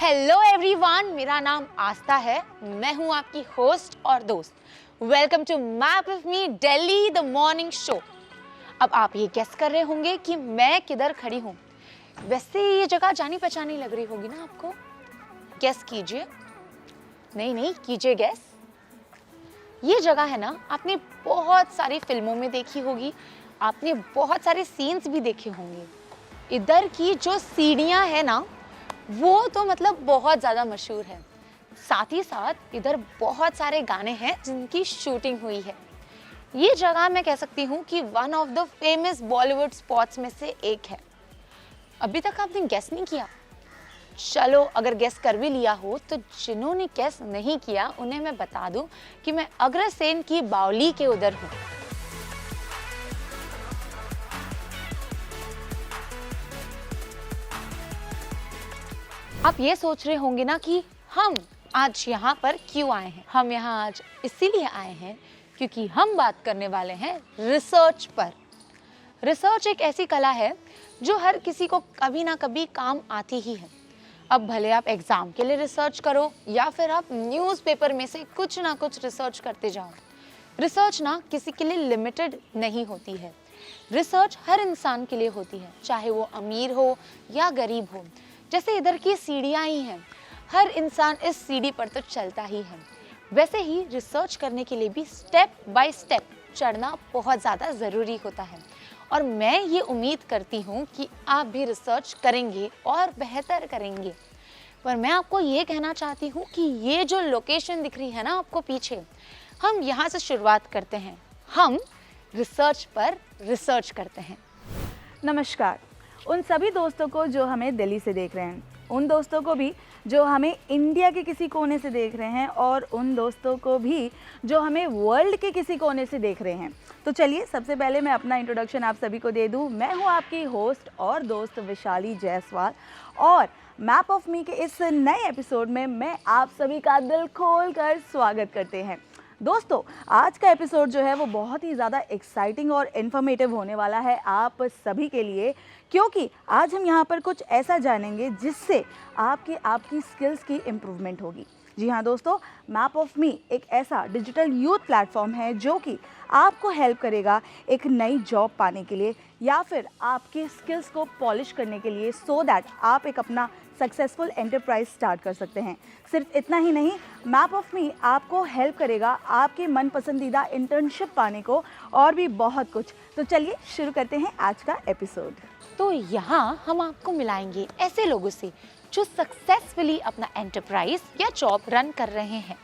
Hello everyone, मेरा नाम आस्था है। मैं हूं आपकी होस्ट और दोस्त। Welcome to map of me Delhi the morning show. अब आप ये गेस कर रहे होंगे कि मैं किधर खड़ी हूं। वैसे ये जगह जानी पहचानी लग रही होगी ना आपको। गेस कीजिए। नहीं कीजिए गेस। ये जगह है ना, आपने बहुत सारी फिल्मों में देखी होगी, आपने बहुत सारे सीन्स भी देखे होंगे। इधर की जो सीढ़ियां है ना, वो तो मतलब बहुत ज़्यादा मशहूर है। साथ ही साथ इधर बहुत सारे गाने हैं जिनकी शूटिंग हुई है। ये जगह मैं कह सकती हूँ कि one of the famous Bollywood spots में से एक है। अभी तक आपने गेस नहीं किया? चलो, अगर गेस कर भी लिया हो तो जिन्होंने गेस नहीं किया उन्हें मैं बता दूं कि मैं अग्रसेन की बावली के उधर हूँ। आप ये सोच रहे होंगे ना कि हम आज यहाँ पर क्यों आए हैं। हम यहाँ आज इसीलिए आए हैं क्योंकि हम बात करने वाले हैं रिसर्च पर। रिसर्च एक ऐसी कला है जो हर किसी को कभी ना कभी काम आती ही है। अब भले आप एग्जाम के लिए रिसर्च करो या फिर आप न्यूज़पेपर में से कुछ ना कुछ रिसर्च करते जाओ। रिसर्च ना किसी के लिए लिमिटेड नहीं होती है। रिसर्च हर इंसान के लिए होती है, चाहे वो अमीर हो या गरीब हो। जैसे इधर की सीढ़ियाँ ही हैं, हर इंसान इस सीढ़ी पर तो चलता ही है। वैसे ही रिसर्च करने के लिए भी स्टेप बाय स्टेप चढ़ना बहुत ज़्यादा ज़रूरी होता है। और मैं ये उम्मीद करती हूँ कि आप भी रिसर्च करेंगे और बेहतर करेंगे। पर मैं आपको ये कहना चाहती हूँ कि ये जो लोकेशन दिख रही है ना आपको पीछे, हम यहाँ से शुरुआत करते हैं। हम रिसर्च पर रिसर्च करते हैं। नमस्कार उन सभी दोस्तों को जो हमें दिल्ली से देख रहे हैं, उन दोस्तों को भी जो हमें इंडिया के किसी कोने से देख रहे हैं और उन दोस्तों को भी जो हमें वर्ल्ड के किसी कोने से देख रहे हैं। तो चलिए, सबसे पहले मैं अपना इंट्रोडक्शन आप सभी को दे दूं। मैं हूं आपकी होस्ट और दोस्त विशाली जायसवाल और मैप ऑफ मी के इस नए एपिसोड में मैं आप सभी का दिल खोल कर स्वागत करते हैं। दोस्तों, आज का एपिसोड जो है वो बहुत ही ज़्यादा एक्साइटिंग और इन्फॉर्मेटिव होने वाला है आप सभी के लिए, क्योंकि आज हम यहाँ पर कुछ ऐसा जानेंगे जिससे आपकी स्किल्स की इम्प्रूवमेंट होगी। जी हाँ दोस्तों, मैप ऑफ मी एक ऐसा डिजिटल यूथ प्लेटफॉर्म है जो कि आपको हेल्प करेगा एक नई जॉब पाने के लिए या फिर आपके स्किल्स को पॉलिश करने के लिए, सो दैट आप एक अपना सक्सेसफुल एंटरप्राइज स्टार्ट कर सकते हैं। सिर्फ इतना ही नहीं, मैप ऑफ मी आपको हेल्प करेगा आपके मन पसंदीदा इंटर्नशिप पाने को और भी बहुत कुछ। तो चलिए शुरू करते हैं आज का एपिसोड। तो यहाँ हम आपको मिलाएंगे ऐसे लोगों से जो सक्सेसफुली अपना एंटरप्राइज या जॉब रन कर रहे हैं।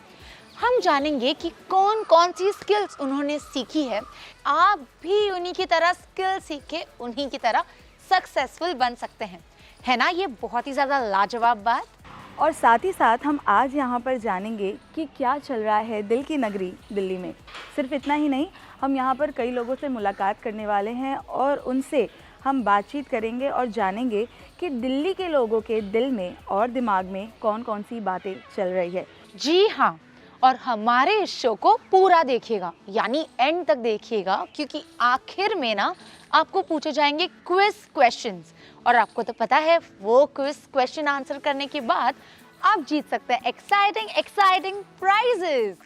हम जानेंगे कि कौन कौन सी स्किल्स उन्होंने सीखी है। आप भी उन्हीं की तरह स्किल सीख के उन्हीं की तरह सक्सेसफुल बन सकते हैं। है ना ये बहुत ही ज़्यादा लाजवाब बात। और साथ ही साथ हम आज यहाँ पर जानेंगे कि क्या चल रहा है दिल की नगरी दिल्ली में। सिर्फ इतना ही नहीं, हम यहाँ पर कई लोगों से मुलाकात करने वाले हैं और उनसे हम बातचीत करेंगे और जानेंगे कि दिल्ली के लोगों के दिल में और दिमाग में कौन कौन सी बातें चल रही है। जी हाँ, और हमारे इस शो को पूरा देखिएगा, यानी एंड तक देखिएगा, क्योंकि आखिर में ना आपको पूछे जाएंगे क्विज क्वेश्चंस। और आपको तो पता है, वो क्विज क्वेश्चन आंसर करने के बाद आप जीत सकते हैं एक्साइटिंग प्राइजेस।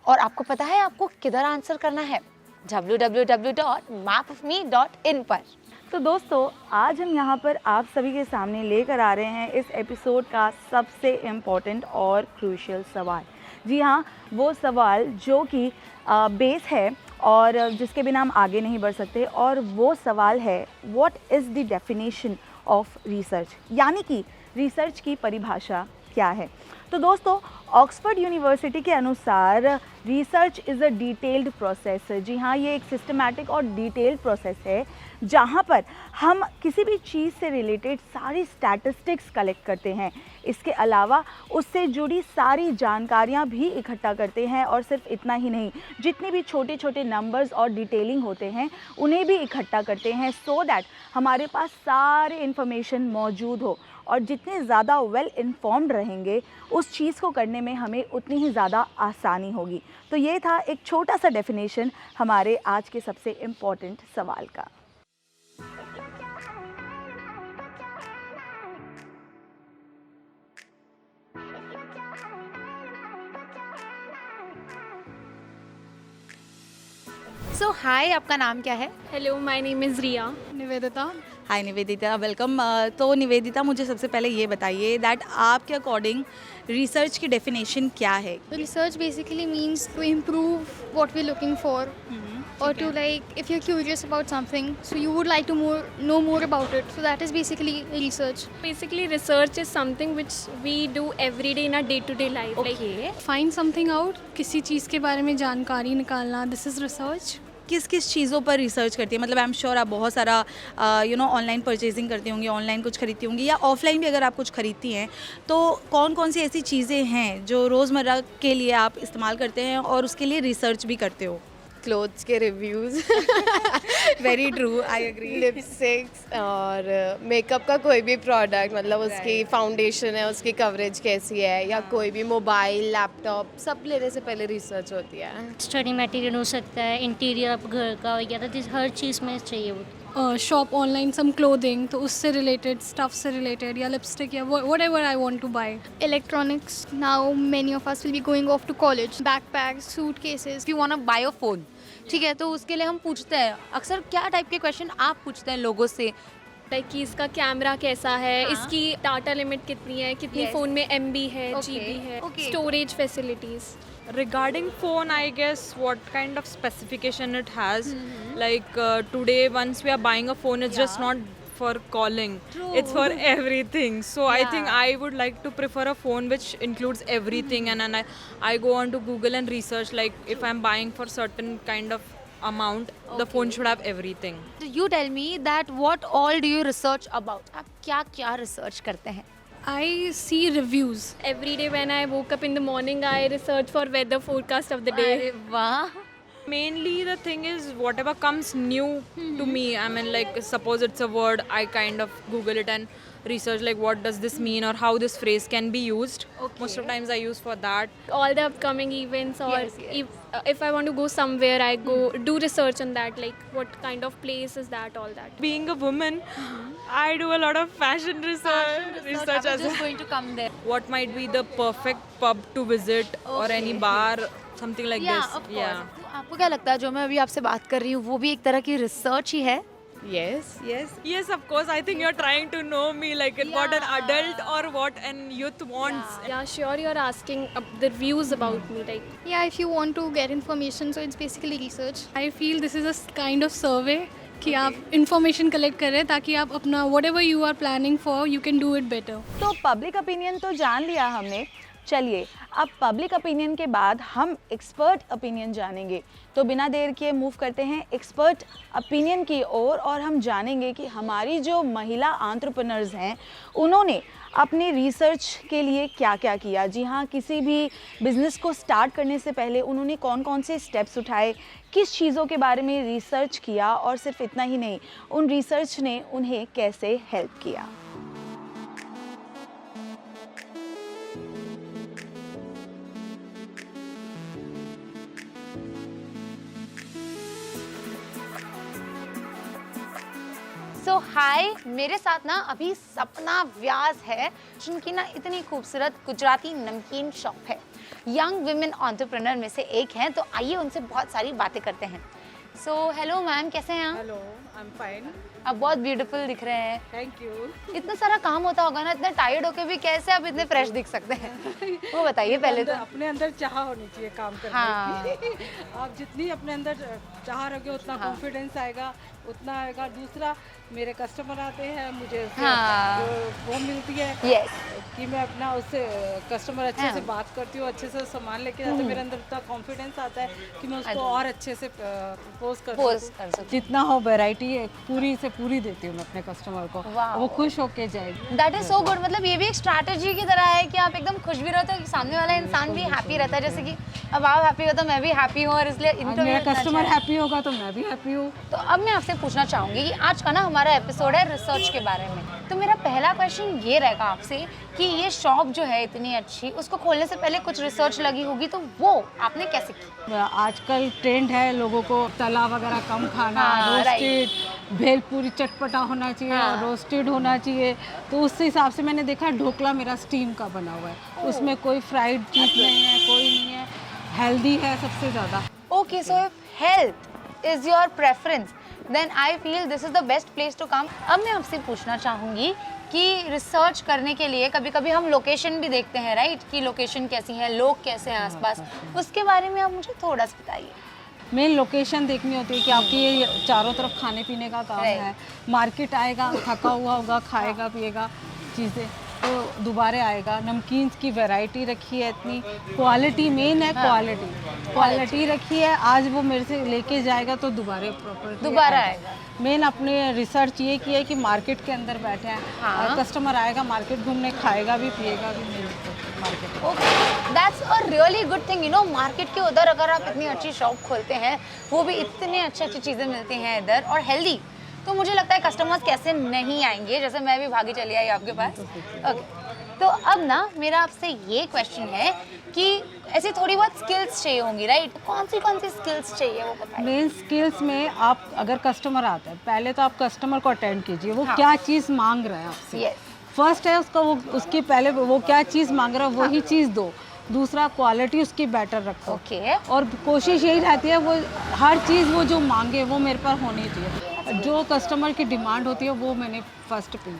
और आपको पता है आपको किधर आंसर करना है? www.mapofme.in पर। तो दोस्तों, आज हम यहाँ पर आप सभी के सामने लेकर आ रहे हैं इस एपिसोड का सबसे इम्पोर्टेंट और क्रूशियल सवाल। जी हाँ, वो सवाल जो कि बेस है और जिसके बिना हम आगे नहीं बढ़ सकते, और वो सवाल है, what is the definition of research, यानी कि रिसर्च की परिभाषा क्या है। तो दोस्तों, ऑक्सफोर्ड यूनिवर्सिटी के अनुसार research is a detailed process. जी हाँ, ये एक सिस्टमैटिक और डिटेल्ड प्रोसेस है जहाँ पर हम किसी भी चीज़ से रिलेटेड सारी स्टैटिस्टिक्स कलेक्ट करते हैं। इसके अलावा उससे जुड़ी सारी जानकारियाँ भी इकट्ठा करते हैं, और सिर्फ इतना ही नहीं, जितने भी छोटे छोटे नंबर्स और डिटेलिंग होते हैं उन्हें भी इकट्ठा करते हैं, सो दैट हमारे पास सारे इन्फॉर्मेशन मौजूद हो। और जितने ज़्यादा वेल इन्फॉर्म्ड रहेंगे, उस चीज़ को करने में हमें उतनी ही ज़्यादा आसानी होगी। तो ये था एक छोटा सा डेफिनेशन हमारे आज के सबसे इम्पॉर्टेंट सवाल का। सो हाय, आपका नाम क्या है? Hello, my name is Riya. Nivedita. Hi Nivedita, welcome. तो निवेदिता, मुझे सबसे पहले ये बताइए दैट आपके अकॉर्डिंग रिसर्च की डेफिनेशन क्या है? Research basically means to improve what we're looking for, or to like if you're curious about something, so you would like to know more about it. So that is basically research. Basically, research is something which we do every day in our day-to-day life. Like, okay, Find something out. किसी चीज़ के बारे में जानकारी निकालना. This is research. किस किस चीज़ों पर रिसर्च करती है? मतलब आई एम श्योर आप बहुत सारा ऑनलाइन परचेजिंग करती होंगी, ऑनलाइन कुछ खरीदती होंगी, या ऑफलाइन भी अगर आप कुछ खरीदती हैं तो कौन कौन सी ऐसी चीज़ें हैं जो रोज़मर्रा के लिए आप इस्तेमाल करते हैं और उसके लिए रिसर्च भी करते हो? क्लोथ्स के reviews, very true, I agree. Lipsticks और मेकअप का कोई भी प्रोडक्ट, मतलब उसकी फाउंडेशन है, उसकी कवरेज कैसी है, या कोई भी मोबाइल, लैपटॉप, सब लेने से पहले रिसर्च होती है। स्टडी मटेरियल हो सकता है, इंटीरियर आप घर का वगैरह, हर चीज़ में चाहिए वो। शॉप ऑनलाइन सम क्लोथिंग, तो उससे रिलेटेड, स्टफ से रिलेटेड, या लिपस्टिक, या whatever I want to buy. Electronics, now many of us will be going off to college. Backpacks, suitcases. If you want to buy a phone, ठीक है, तो उसके लिए हम पूछते हैं अक्सर क्या टाइप के क्वेश्चन आप पूछते हैं लोगों से? लाइक कि इसका कैमरा कैसा है, हाँ। इसकी डाटा लिमिट कितनी है, कितनी Yes. फ़ोन में MB है, Okay. GB है, Okay. Storage facilities. Regarding phone, I guess what kind of specification it has. Like today, once we are buying a phone, it's just not for calling. It's for everything. So I think I would like to prefer a phone which includes everything, and then I go on to Google and research. Like if I'm buying for certain kind of amount, the phone should have everything. You tell me that what all do you research about? आप क्या क्या research करते हैं? I see reviews. Every day when I woke up in the morning, I research for weather forecast of the day. अरे वाह, Mainly the thing is whatever comes new to me. I mean, like suppose it's a word, I kind of Google it and research like what does this mean or how this phrase can be used. Most of times I use for that. All the upcoming events, or Yes, yes. if I want to go somewhere, I go do research on that, like what kind of place is that, all that. Being a woman, I do a lot of fashion research I as was just well. going to come there. What might be the perfect pub to visit or any bar, something like Yeah, this. of course. तो आपको क्या लगता है जो मैं अभी आपसे बात कर रही हूँ वो भी एक तरह की रिसर्च ही है? Yes. Yes, of course. I think you're trying to know me, like what an adult or what an youth wants. Yeah, sure, you're asking the views about me, like. Yeah, if you want to get information, so it's basically research. I feel this is a kind of survey कि आप information collect कर रहे हैं ताकि आप अपना whatever you are planning for, you can do it better. तो public opinion तो जान लिया हमने, चलिए अब पब्लिक ओपिनियन के बाद हम एक्सपर्ट ओपिनियन जानेंगे। तो बिना देर किए मूव करते हैं एक्सपर्ट ओपिनियन की ओर और हम जानेंगे कि हमारी जो महिला एंटरप्रेन्योर्स हैं उन्होंने अपने रिसर्च के लिए क्या क्या किया। जी हाँ, किसी भी बिज़नेस को स्टार्ट करने से पहले उन्होंने कौन कौन से स्टेप्स उठाए, किस चीज़ों के बारे में रिसर्च किया, और सिर्फ इतना ही नहीं, उन रिसर्च ने उन्हें कैसे हेल्प किया। सो हाय, मेरे साथ ना अभी सपना व्यास है जिनकी ना इतनी खूबसूरत गुजराती नमकीन शॉप है। यंग विमेन एंटरप्रेन्योर में से एक हैं, तो आइए उनसे बहुत सारी बातें करते हैं। सो हेलो मैम, कैसे हैं आप? हेलो, आई एम फाइन, आप बहुत ब्यूटीफुल दिख रहे हैं। Thank you. इतना सारा काम होता होगा ना, इतने टायर्ड होके भी कैसे आप इतने फ्रेश दिख सकते हैं? वो बताइए पहले तो। अपने अंदर चाह होनी चाहिए काम करने हाँ। की। आप जितनी अपने अंदर चाह रखोगे उतना कॉन्फिडेंस आएगा, उतना आएगा। दूसरा, मेरे कस्टमर आते हैं, मुझे उससे हाँ। वो मिलती है यस, कि मैं अपना उससे कस्टमर अच्छे हाँ। से बात करती हूँ, अच्छे से सामान लेके जाते हैं। मेरे अंदर उतना कॉन्फिडेंस आता है कि मैं उसको और अच्छे से प्रपोज कर पोज सकूँ। कर सकते। जितना हो वैरायटी पूरी से पूरी देती हूँ मैं अपने कस्टमर को, Wow. वो खुश होके जाएगी। That is so good. मतलब ये भी एक स्ट्रैटेजी की तरह है कि आप एकदम खुश भी रहते हो कि सामने वाला इंसान भी हैप्पी रहता है। जैसे कि अब आप हैप्पी हो तो मैं भी हैप्पी हूँ, और इसलिए और मेरा कस्टमर हैप्पी होगा तो मैं भी हैप्पी हूँ। तो अब मैं आपसे पूछना चाहूँगी कि आज का ना हमारा एपिसोड है रिसर्च के बारे में। तो मेरा पहला क्वेश्चन ये रहेगा आपसे कि ये शॉप जो है इतनी अच्छी, उसको खोलने से पहले कुछ रिसर्च लगी होगी, तो वो आपने कैसे की? आजकल ट्रेंड है लोगों को तला वगैरह कम खाना, हाँ, रोस्टेड भेलपूरी चटपटा होना चाहिए हाँ। और रोस्टेड होना चाहिए। तो उस हिसाब से मैंने देखा ढोकला मेरा स्टीम का बना हुआ है, उसमें कोई फ्राइड चीज़ नहीं है, कोई नहीं है, हेल्दी है सबसे ज़्यादा। Okay, so health is your preference, then I feel this is the best place to come. अब मैं आपसे पूछना चाहूँगी कि रिसर्च करने के लिए कभी कभी हम लोकेशन भी देखते हैं, राइट, कि लोकेशन कैसी है, लोग कैसे हैं आसपास, उसके बारे में आप मुझे थोड़ा सा बताइए। मेन लोकेशन देखनी होती है कि आपकी ये चारों तरफ खाने पीने का काम है, मार्केट आएगा, थका हुआ होगा, खाएगा पिएगा चीज़ें तो दोबारा आएगा। नमकीन्स की वैरायटी रखी है, इतनी क्वालिटी मेन है, क्वालिटी रखी है। आज वो मेरे से लेके जाएगा तो दोबारा आएगा। मेन अपने रिसर्च ये की है कि मार्केट के अंदर बैठे हैं, और कस्टमर आएगा मार्केट घूमने, खाएगा भी पिएगा भी main market. Okay, that's a really good thing, you know, market के उधर अगर आप इतनी अच्छी शॉप खोलते हैं, वो भी इतने अच्छी चीज़ें मिलती हैं इधर और हेल्दी, तो मुझे लगता है कस्टमर्स कैसे नहीं आएंगे, जैसे मैं भी भागी चली आई आपके पास। ओके, तो अब ना मेरा आपसे ये क्वेश्चन है कि ऐसी थोड़ी बहुत स्किल्स चाहिए होंगी, राइट? कौन सी स्किल्स चाहिए वो बताइए। मेन स्किल्स में आप अगर कस्टमर आता है, पहले तो आप कस्टमर को अटेंड कीजिए, वो क्या चीज़ मांग रहा है आपसे। यस, फर्स्ट है उसका, वो उसकी पहले वो क्या चीज़ मांग रहा है वही चीज़ दो। दूसरा, क्वालिटी उसकी बेटर रखो। ओके, और कोशिश यही रहती है वो हर चीज़ वो जो मांगे वो मेरे पर होनी चाहिए, जो कस्टमर की डिमांड होती है वो मैंने फर्स्ट पे।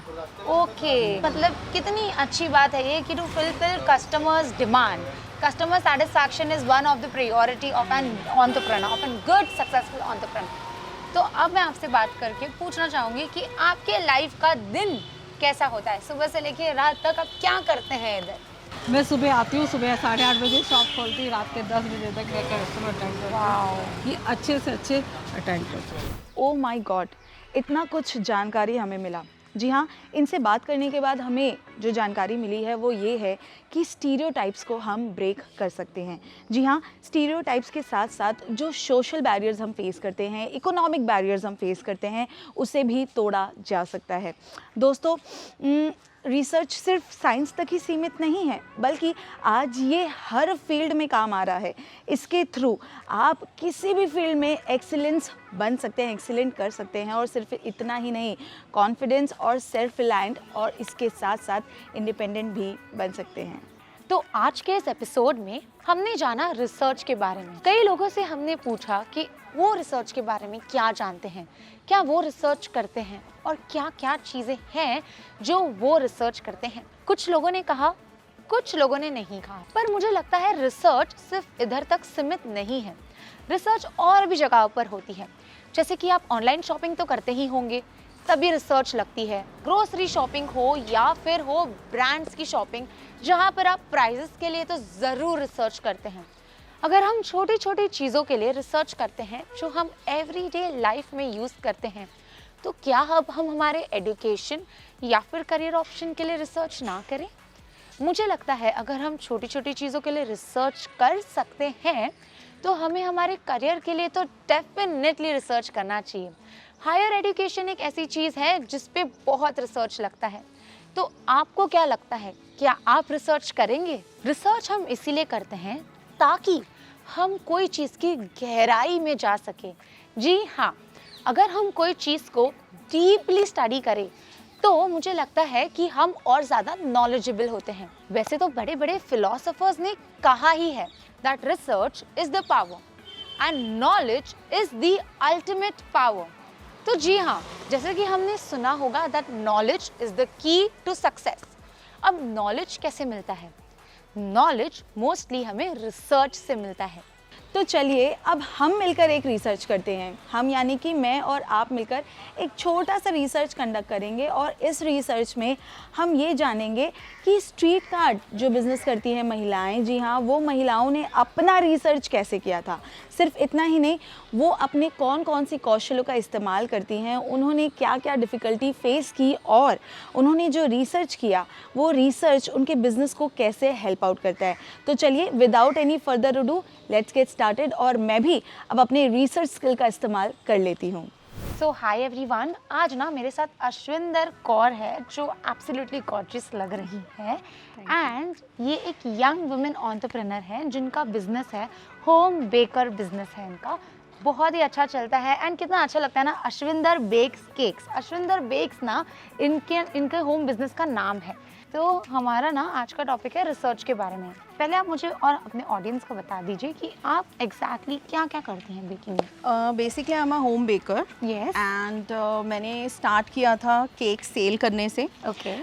ओके, मतलब कितनी अच्छी बात है ये कि to fulfil customers demand, customer satisfaction is one of the priority of an entrepreneur, of an good successful entrepreneur. तो अब मैं आपसे बात करके पूछना चाहूँगी कि आपके लाइफ का दिन कैसा होता है, सुबह से लेके रात तक आप क्या करते हैं इधर? मैं सुबह आती हूँ, सुबह 8:30 बजे शॉप खोलती हूँ, रात के 10 बजे तक मैं कस्टमर अटेंड करती हूँ। ये अच्छे से अच्छे अटेंड करती हूँ। ओ माय गॉड, इतना कुछ जानकारी हमें मिला। जी हाँ, इनसे बात करने के बाद हमें जो जानकारी मिली है वो ये है कि स्टीरियोटाइप्स को हम ब्रेक कर सकते हैं। जी हाँ, स्टीरियोटाइप्स के साथ साथ जो सोशल बैरियर्स हम फेस करते हैं, इकोनॉमिक बैरियर्स हम फेस करते हैं, उसे भी तोड़ा जा सकता है। दोस्तों, रिसर्च सिर्फ साइंस तक ही सीमित नहीं है, बल्कि आज ये हर फील्ड में काम आ रहा है। इसके थ्रू आप किसी भी फील्ड में एक्सीलेंस बन सकते हैं, एक्सीलेंट कर सकते हैं, और सिर्फ इतना ही नहीं, कॉन्फिडेंस और सेल्फ रिलायंट और इसके साथ साथ इंडिपेंडेंट भी बन सकते हैं। तो आज के इस एपिसोड में हमने जाना रिसर्च के बारे में। कई लोगों से हमने पूछा कि वो रिसर्च के बारे में क्या जानते हैं, क्या वो रिसर्च करते हैं और क्या क्या चीज़ें हैं जो वो रिसर्च करते हैं। कुछ लोगों ने कहा, कुछ लोगों ने नहीं कहा, पर मुझे लगता है रिसर्च सिर्फ इधर तक सीमित नहीं है। रिसर्च और भी जगहों पर होती है, जैसे कि आप ऑनलाइन शॉपिंग तो करते ही होंगे, तभी रिसर्च लगती है। ग्रोसरी शॉपिंग हो या फिर हो ब्रांड्स की शॉपिंग, जहाँ पर आप प्राइजेस के लिए तो ज़रूर रिसर्च करते हैं। अगर हम छोटी छोटी चीज़ों के लिए रिसर्च करते हैं जो हम एवरीडे लाइफ में यूज़ करते हैं, तो क्या अब हम हमारे एजुकेशन या फिर करियर ऑप्शन के लिए रिसर्च ना करें? मुझे लगता है अगर हम छोटी छोटी चीज़ों के लिए रिसर्च कर सकते हैं तो हमें हमारे करियर के लिए तो डेफिनेटली रिसर्च करना चाहिए। हायर एजुकेशन एक ऐसी चीज़ है जिस पे बहुत रिसर्च लगता है। तो आपको क्या लगता है, क्या आप रिसर्च करेंगे? रिसर्च हम इसीलिए करते हैं ताकि हम कोई चीज़ की गहराई में जा सके। जी हाँ, अगर हम कोई चीज़ को डीपली स्टडी करें तो मुझे लगता है कि हम और ज़्यादा नॉलेजेबल होते हैं। वैसे तो बड़े बड़े फिलोसोफर्स ने कहा ही है that research is the power and knowledge is the ultimate power. तो जी हाँ, जैसे कि हमने सुना होगा that knowledge is the key to success. अब नॉलेज कैसे मिलता है? नॉलेज मोस्टली हमें रिसर्च से मिलता है। तो चलिए अब हम मिलकर एक रिसर्च करते हैं। हम यानी कि मैं और आप मिलकर एक छोटा सा रिसर्च कंडक्ट करेंगे, और इस रिसर्च में हम ये जानेंगे कि स्ट्रीट कार्ट जो बिज़नेस करती हैं महिलाएं, जी हाँ, वो महिलाओं ने अपना रिसर्च कैसे किया था। सिर्फ इतना ही नहीं, वो अपने कौन कौन सी कौशलों का इस्तेमाल करती हैं, उन्होंने क्या क्या डिफ़िकल्टी फेस की, और उन्होंने जो रिसर्च किया वो रिसर्च उनके बिज़नेस को कैसे हेल्प आउट करता है। तो चलिए without any further ado let's get started, और मैं भी अब अपने रिसर्च स्किल का इस्तेमाल कर लेती हूँ। सो हाय एवरीवन, आज ना मेरे साथ अश्विंदर कौर है जो एब्सोल्युटली गॉर्जियस लग रही है, एंड ये एक यंग वुमेन एंटरप्रेन्योर है जिनका बिजनेस है, होम बेकर बिजनेस है इनका, बहुत ही अच्छा चलता है। एंड कितना अच्छा लगता है ना, Ashwinder bakes cakes. Ashwinder bakes ना इनके होम बिजनेस का नाम है। तो हमारा ना आज का टॉपिक है रिसर्च के बारे में। पहले आप मुझे और अपने ऑडियंस को बता दीजिए कि आप एग्जैक्टली क्या क्या करते हैं बेकिंग में। Basically I am a home baker yes. And मैंने स्टार्ट किया था केक सेल करने से। Okay.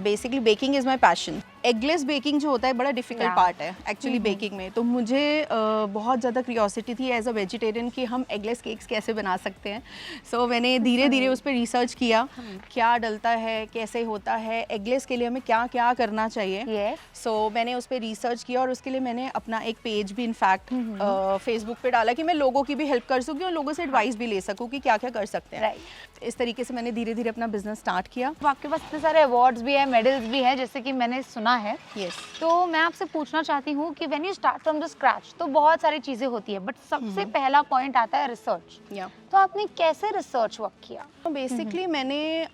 Basically baking is my passion. Eggless baking जो होता है बड़ा डिफिकल्ट पार्ट है एक्चुअली बेकिंग में, तो मुझे बहुत ज़्यादा क्यूरियोसिटी थी एज अ वेजिटेरियन कि हम एगलेस केक्स कैसे बना सकते हैं। सो मैंने धीरे धीरे उस पर रिसर्च किया, क्या डलता है, कैसे होता है, एगलेस के लिए हमें क्या क्या करना चाहिए। यस। सो मैंने उस पर रिसर्च किया और उसके लिए मैंने अपना एक पेज भी इनफैक्ट फेसबुक पे डाला कि मैं लोगों की भी हेल्प कर सकूँ और लोगों से एडवाइस भी ले सकूँ कि क्या क्या कर सकते हैं। राइट। इस तरीके से मैंने धीरे धीरे अपना बिजनेस स्टार्ट किया। तो आपके पास इतने सारे अवार्ड्स भी हैं, मेडल्स भी हैं, जैसे कि मैंने सुना है। यस। तो मैं आपसे पूछना चाहती हूँ कि when you start from the scratch तो बहुत सारी चीज़ें होती है, बट सबसे पहला पॉइंट आता है रिसर्च। या तो आपने कैसे रिसर्च वर्क किया? बेसिकली मैंने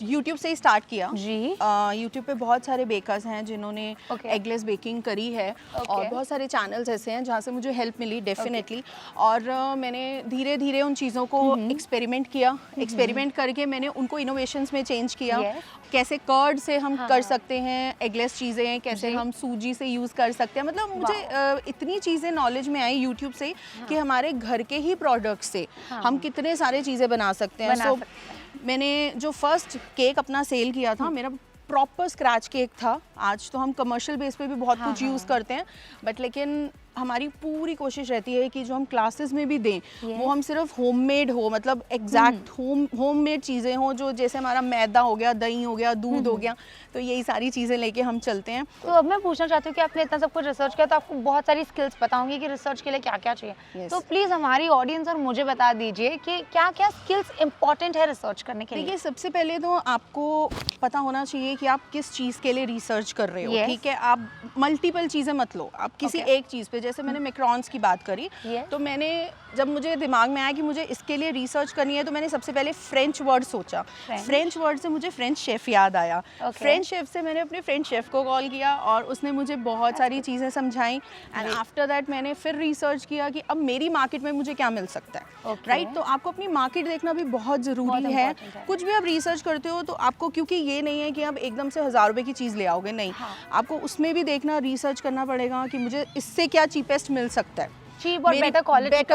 YouTube से ही स्टार्ट किया जी। YouTube पे बहुत सारे बेकर्स हैं जिन्होंने Okay. एगलेस बेकिंग करी है और Okay. बहुत सारे चैनल्स ऐसे हैं जहाँ से मुझे हेल्प मिली डेफिनेटली। और मैंने धीरे धीरे उन चीज़ों को एक्सपेरिमेंट किया, एक्सपेरिमेंट करके मैंने उनको इनोवेशंस में चेंज किया। Yes. कैसे कर्ड से हम कर सकते हैं एगलेस चीज़ें, कैसे जी। हम सूजी से यूज़ कर सकते हैं। मतलब मुझे इतनी चीज़ें नॉलेज में आई यूट्यूब से कि हमारे घर के ही प्रोडक्ट्स से हम कितने सारे चीज़ें बना सकते हैं। बना So, सकते हैं। मैंने जो फर्स्ट केक अपना सेल किया था मेरा प्रॉपर स्क्रैच केक था। आज तो हम कमर्शियल बेस पे भी बहुत कुछ यूज़ करते हैं, बट लेकिन हमारी पूरी कोशिश रहती है कि जो हम क्लासेस में भी दें वो हम सिर्फ होममेड हो, मतलब एग्जैक्ट होममेड चीज़ें हो, जो जैसे हमारा मैदा हो गया, दही हो गया, दूध हो गया, तो यही सारी चीज़ें लेके हम चलते हैं। तो अब मैं पूछना चाहती हूँ कि आपने इतना सब कुछ रिसर्च किया तो आपको बहुत सारी स्किल्स पता होंगी कि रिसर्च के लिए क्या क्या चाहिए। Yes. तो प्लीज़ हमारी ऑडियंस और मुझे बता दीजिए कि क्या क्या स्किल्स इंपॉर्टेंट है रिसर्च करने के लिए। देखिए, सबसे पहले तो आपको पता होना चाहिए कि आप किस चीज़ के लिए रिसर्च कर रहे हो। Yes. ठीक है, आप मल्टीपल चीज़ें मत लो, आप किसी Okay. एक चीज़ पे, जैसे मैंने मैक्रॉन्स की बात करी। Yes. तो मैंने जब मुझे दिमाग में आया कि मुझे इसके लिए रिसर्च करनी है तो मैंने सबसे पहले फ्रेंच वर्ड सोचा। फ्रेंच वर्ड से मुझे फ्रेंच शेफ़ याद आया। Okay. फ्रेंच शेफ़ से मैंने अपने फ्रेंच शेफ़ को कॉल किया और उसने मुझे बहुत सारी चीज़ें समझाई। एंड आफ्टर दैट मैंने फिर रिसर्च किया कि अब मेरी मार्केट में मुझे क्या मिल सकता है। Okay. राइट। तो आपको अपनी मार्केट देखना भी बहुत ज़रूरी है। important है। कुछ भी आप रिसर्च करते हो तो आपको, क्योंकि ये नहीं है कि आप एकदम से 1000 रुपए की चीज़ ले आओगे, नहीं। आपको उसमें भी देखना, रिसर्च करना पड़ेगा कि मुझे इससे क्या चीपेस्ट मिल सकता है, चीप और बेटर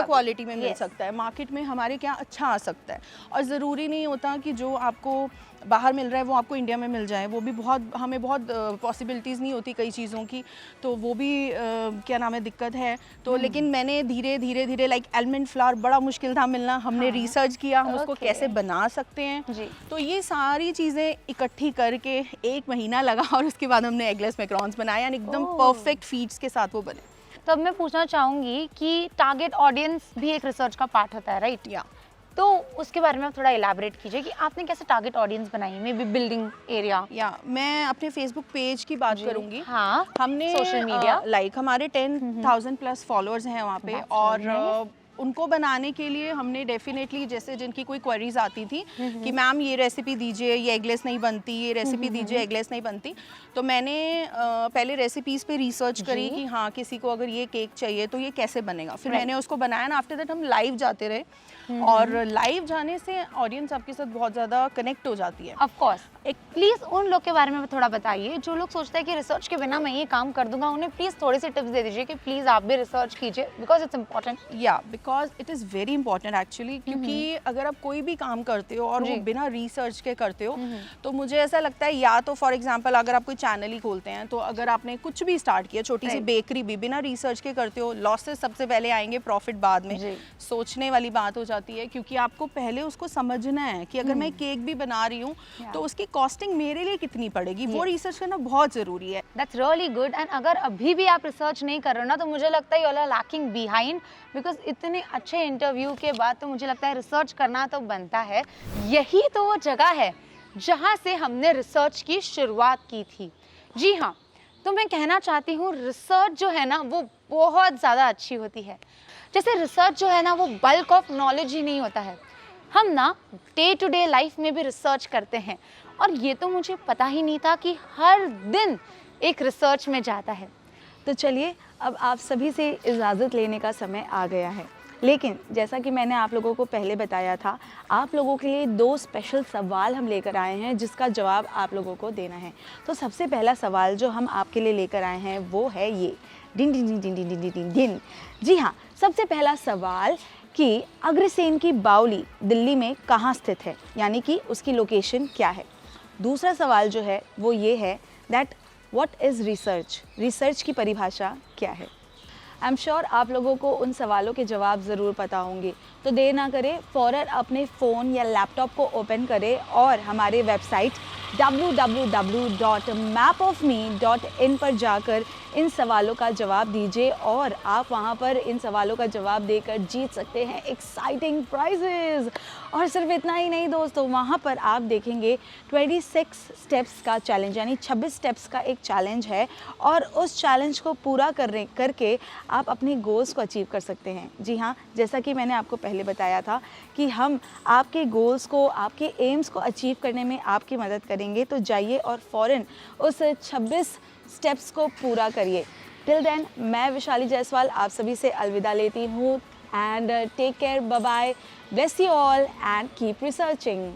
क्वालिटी में मिल Yes. सकता है, मार्केट में हमारे क्या अच्छा आ सकता है। और ज़रूरी नहीं होता कि जो आपको बाहर मिल रहा है वो आपको इंडिया में मिल जाए। वो भी बहुत, हमें बहुत पॉसिबिलिटीज़ नहीं होती कई चीज़ों की, तो वो भी क्या नाम है, दिक्कत है। तो लेकिन मैंने धीरे धीरे लाइक एलमंड फ्लावर बड़ा मुश्किल था मिलना, हमने रिसर्च किया हम उसको Okay. कैसे बना सकते हैं। जी। तो ये सारी चीज़ें इकट्ठी करके 1 महीना लगा और उसके बाद हमने एगलेस मैक्रॉन्स बनाया, एकदम परफेक्ट फीड्स के साथ वो बने। तो अब मैं पूछना चाहूँगी कि टारगेट ऑडियंस भी एक रिसर्च का पार्ट होता है, राइट? या तो उसके बारे में आप थोड़ा इलैबोरेट कीजिए कि आपने कैसे टारगेट ऑडियंस बनाई, मे बी बिल्डिंग एरिया। या मैं अपने फेसबुक पेज की बात करूंगी। हाँ, हमने सोशल मीडिया लाइक हमारे 10,000 प्लस फॉलोअर्स हैं वहाँ पे। That's और उनको बनाने के लिए हमने डेफिनेटली, जैसे जिनकी कोई क्वेरीज आती थी कि मैम ये रेसिपी दीजिए, ये एगलेस नहीं बनती, ये रेसिपी दीजिए, एगलेस नहीं बनती, तो मैंने पहले रेसिपीज़ पे रिसर्च करी कि हाँ किसी को अगर ये केक चाहिए तो ये कैसे बनेगा। फिर मैंने उसको बनाया ना, आफ्टर दैट हम लाइव जाते रहे। और लाइव जाने से ऑडियंस आपके साथ बहुत ज़्यादा कनेक्ट हो जाती है। Of course. एक प्लीज उन लोग के बारे में थोड़ा बताइए जो लोग सोचते हैं कि रिसर्च के बिना मैं ये काम कर दूंगा, उन्हें प्लीज थोड़ी सी टिप्स दे दीजिए कि प्लीज आप भी रिसर्च कीजिए, बिकॉज इट्स इम्पोर्टेंट। या because it is very important actually, क्योंकि अगर आप कोई भी काम करते हो और वो बिना रिसर्च के करते हो तो मुझे ऐसा लगता है, या तो फॉर एग्जांपल अगर आप कोई चैनल ही खोलते हैं, तो अगर आपने कुछ भी स्टार्ट किया, छोटी सी बेकरी भी बिना रिसर्च के करते हो, लॉसेस सबसे पहले आएंगे, प्रॉफिट बाद में। सोचने वाली बात हो जाती है, क्योंकि आपको पहले उसको समझना है कि अगर मैं केक भी बना रही हूँ तो उसकी कॉस्टिंग मेरे लिए कितनी पड़ेगी, वो रिसर्च करना बहुत ज़रूरी है। That's really good. एंड अगर अभी भी आप रिसर्च नहीं कर रहे हो ना, तो मुझे लगता है you are lacking behind, because इतने अच्छे इंटरव्यू के बाद तो मुझे लगता है रिसर्च करना तो बनता है। यही तो वो जगह है जहाँ से हमने रिसर्च की शुरुआत की थी। जी हाँ, तो मैं कहना चाहती हूँ रिसर्च जो है ना वो बहुत ज़्यादा अच्छी होती है। जैसे रिसर्च जो है ना वो बल्क ऑफ नॉलेज ही नहीं होता है, हम ना डे टू डे लाइफ में भी रिसर्च करते हैं। और ये तो मुझे पता ही नहीं था कि हर दिन एक रिसर्च में जाता है। तो चलिए अब आप सभी से इजाज़त लेने का समय आ गया है। लेकिन जैसा कि मैंने आप लोगों को पहले बताया था, आप लोगों के लिए 2 स्पेशल सवाल हम लेकर आए हैं जिसका जवाब आप लोगों को देना है। तो सबसे पहला सवाल जो हम आपके लिए लेकर आए हैं वो है ये, डिन डिन डिन डिन डिन डिन डिन डिन। जी हाँ, सबसे पहला सवाल कि अग्रसेन की बावली दिल्ली में कहाँ स्थित है, यानी कि उसकी लोकेशन क्या है। दूसरा सवाल जो है वो ये है that what is research, research की परिभाषा क्या है। आई एम श्योर आप लोगों को उन सवालों के जवाब ज़रूर पता होंगे, तो देर ना करें, फ़ौरन अपने फ़ोन या लैपटॉप को ओपन करें और हमारे वेबसाइट www.mapofme.in पर जाकर इन सवालों का जवाब दीजिए और आप वहां पर इन सवालों का जवाब देकर जीत सकते हैं एक्साइटिंग प्राइजेज़। और सिर्फ इतना ही नहीं दोस्तों, वहां पर आप देखेंगे 26 स्टेप्स का चैलेंज, यानी 26 स्टेप्स का एक चैलेंज है और उस चैलेंज को पूरा करके आप अपने गोल्स को अचीव कर सकते हैं। जी हाँ, जैसा कि मैंने आपको पहले बताया था कि हम आपके गोल्स को, आपके एम्स को अचीव करने में आपकी मदद करेंगे, तो जाइए और फ़ौरन उस 26 स्टेप्स को पूरा करिए। टिल देन, मैं विशाली जायसवाल आप सभी से अलविदा लेती हूँ and take care, bye bye, bless you all and keep researching.